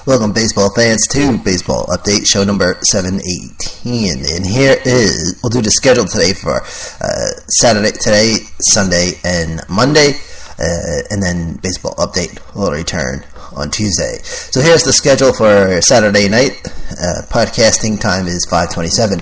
Welcome, baseball fans, to Baseball Update, show number 718. And we'll do the schedule today for Saturday, today, Sunday, and Monday. And then Baseball Update will return on Tuesday. So here's the schedule for Saturday night. Podcasting time is 5:27.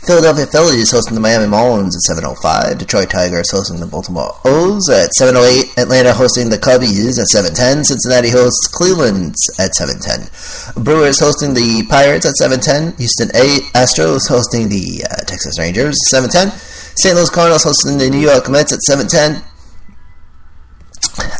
Philadelphia Phillies hosting the Miami Marlins at 7:05. Detroit Tigers hosting the Baltimore O's at 7:08. Atlanta hosting the Cubbies at 7:10. Cincinnati hosts Cleveland at 7:10. Brewers hosting the Pirates at 7:10. Houston Astros hosting the Texas Rangers at 7:10. St. Louis Cardinals hosting the New York Mets at 7:10.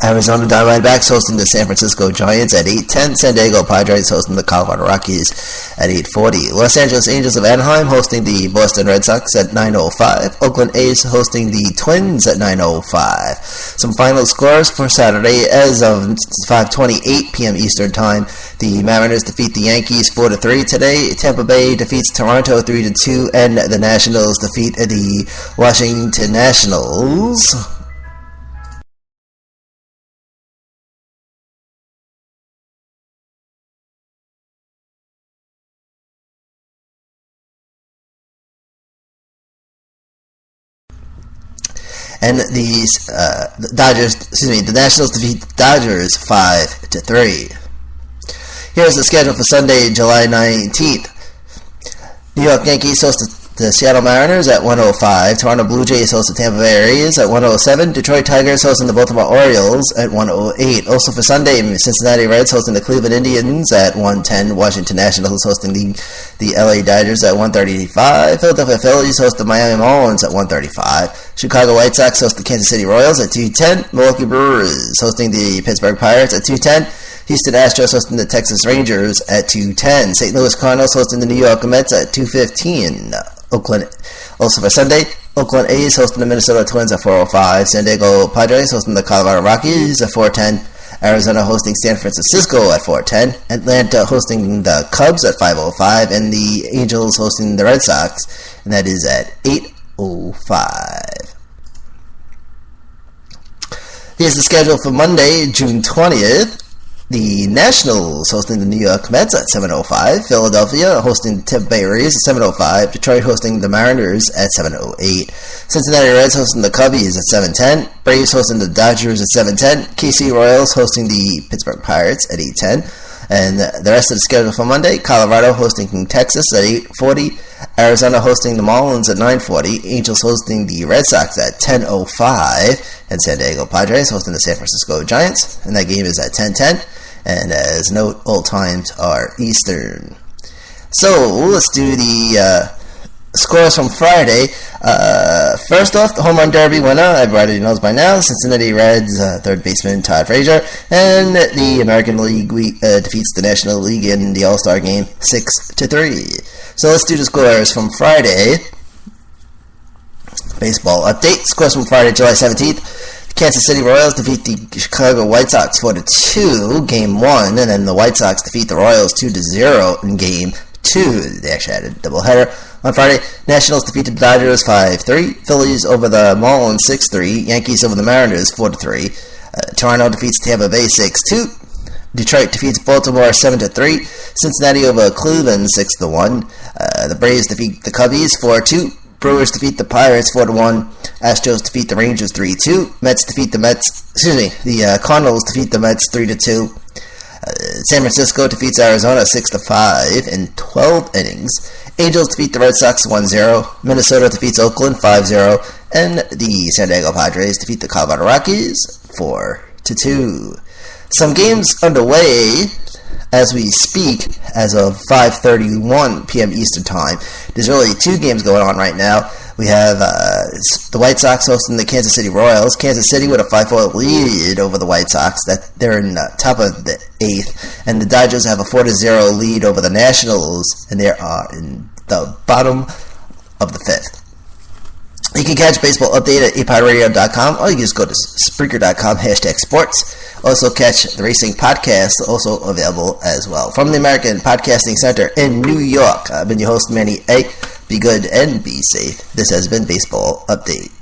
Arizona Diamondbacks hosting the San Francisco Giants at 8:10. San Diego Padres hosting the Colorado Rockies at 8:40. Los Angeles Angels of Anaheim hosting the Boston Red Sox at 9:05. Oakland A's hosting the Twins at 9:05. Some final scores for Saturday as of 5:28 p.m. Eastern Time. The Mariners defeat the Yankees 4-3 today. Tampa Bay defeats Toronto 3-2, and the Nationals defeat the Washington Nationals. And the Nationals defeat the Dodgers 5-3. Here's the schedule for Sunday, July 19th. New York Yankees host the Seattle Mariners at 1:05. Toronto Blue Jays host the Tampa Bay Rays at 1:07. Detroit Tigers hosting the Baltimore Orioles at 1:08. Also for Sunday, Cincinnati Reds hosting the Cleveland Indians at 1:10. Washington Nationals hosting the LA Dodgers at 1:35. Philadelphia Phillies host the Miami Marlins at 1:35. Chicago White Sox host the Kansas City Royals at 2:10. Milwaukee Brewers hosting the Pittsburgh Pirates at 2:10. Houston Astros hosting the Texas Rangers at 2:10. St. Louis Cardinals hosting the New York Mets at 2:15. Also for Sunday, Oakland A's hosting the Minnesota Twins at 4:05. San Diego Padres hosting the Colorado Rockies at 4:10. Arizona hosting San Francisco at 4:10. Atlanta hosting the Cubs at 5:05. And the Angels hosting the Red Sox, and that is at 8:05. Here's the schedule for Monday, June 20th. The Nationals hosting the New York Mets at 7:05. Philadelphia hosting the Tampa Bay Rays at 7:05. Detroit hosting the Mariners at 7:08. Cincinnati Reds hosting the Cubbies at 7:10. Braves hosting the Dodgers at 7:10. KC Royals hosting the Pittsburgh Pirates at 8:10. And the rest of the schedule for Monday, Colorado hosting Texas at 8:40. Arizona hosting the Marlins at 9:40. Angels hosting the Red Sox at 10:05. And San Diego Padres hosting the San Francisco Giants. And that game is at 10:10. And as note, all times are Eastern. So let's do the scores from Friday. First off, the home run derby winner, everybody knows by now, Cincinnati Reds third baseman Todd Frazier, and the American League defeats the National League in the All-Star game 6-3. So let's do the scores from Friday. Baseball update. Scores from Friday, July 17th. Kansas City Royals defeat the Chicago White Sox 4-2, Game 1, and then the White Sox defeat the Royals 2-0 in Game 2. They actually had a doubleheader. On Friday, Nationals defeated the Dodgers 5-3, Phillies over the Marlins 6-3, Yankees over the Mariners 4-3, Toronto defeats Tampa Bay 6-2, Detroit defeats Baltimore 7-3, Cincinnati over Cleveland 6-1, the Braves defeat the Cubbies 4-2, Brewers defeat the Pirates 4-1. Astros defeat the Rangers 3-2. The Cardinals defeat the Mets 3-2. San Francisco defeats Arizona 6-5 in 12 innings. Angels defeat the Red Sox 1-0. Minnesota defeats Oakland 5-0. And the San Diego Padres defeat the Colorado Rockies 4-2. Some games underway as we speak, as of 5:31 p.m. Eastern Time. There's really two games going on right now. We have the White Sox hosting the Kansas City Royals. Kansas City with a 5-4 lead over the White Sox. They're in top of the 8th. And the Dodgers have a 4-0 lead over the Nationals, and they are in the bottom of the 5th. You can catch Baseball Update at apiradio.com, or you can just go to Spreaker.com, #sports. Also catch the Racing Podcast, also available as well. From the American Podcasting Center in New York, I've been your host, Manny A. Be good and be safe. This has been Baseball Update.